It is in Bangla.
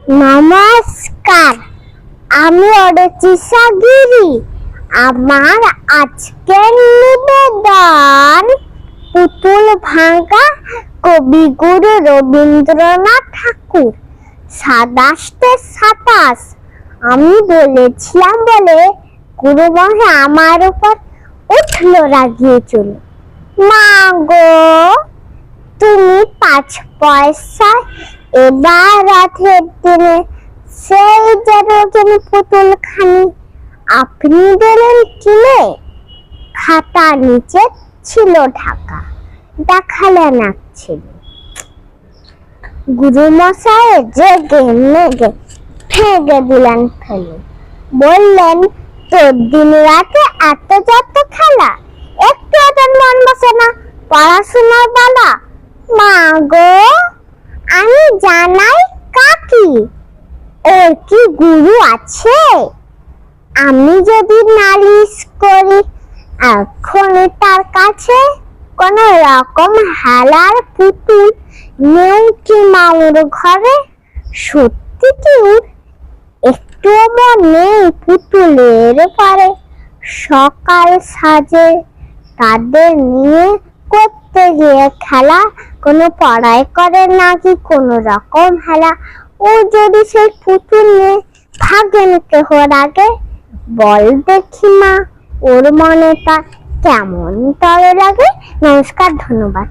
নমস্কার, আমি অরচিষা গিরি। আমার আজকের নিবেদন পুতুল ভাঙা কবিগুরু রবীন্দ্রনাথ ঠাকুর। 27 আমি বলেছিলাম বলে গুরু মশাই আমার উপর উঠলো রাগিয়ে চলে। মা গো, তুমি 5 পয়সায় এবার রাতের দিনে সেই যেন পুতুল খানি আপনি দিলেন কিনে। খাতা নিচে ছিল ঢাকা, দেখালেন এক ছেলে। গুরু মশাই রেগে মেগে ফেঁকে দিলেন ফেলে। বললেন, তোর দিন রাতে এত যত খেলা, একটু ওদের মন বসে না পড়াশোনার বেলা। মা গো, আমি জানাই কাকি, ওর কি গুরু আছে? আমি যদি নালিশ করি এখন তার কাছে, কোন রকম হেলার পুতুল নেই কি মাউর ঘরে? সত্যি কি একটু মন নেই পুতুলের পারে? সকাল সাজে তাদের নিয়ে করতে গিয়ে খেলা, কোনো পড়াই করে নাকি কোনো রকম হেলা। ও যদি সেই পুতুল নিয়ে ভাগেন কেহ রাগে, বল দেখি মা ওর মনে তা কেমন তরে লাগে। নমস্কার, ধন্যবাদ।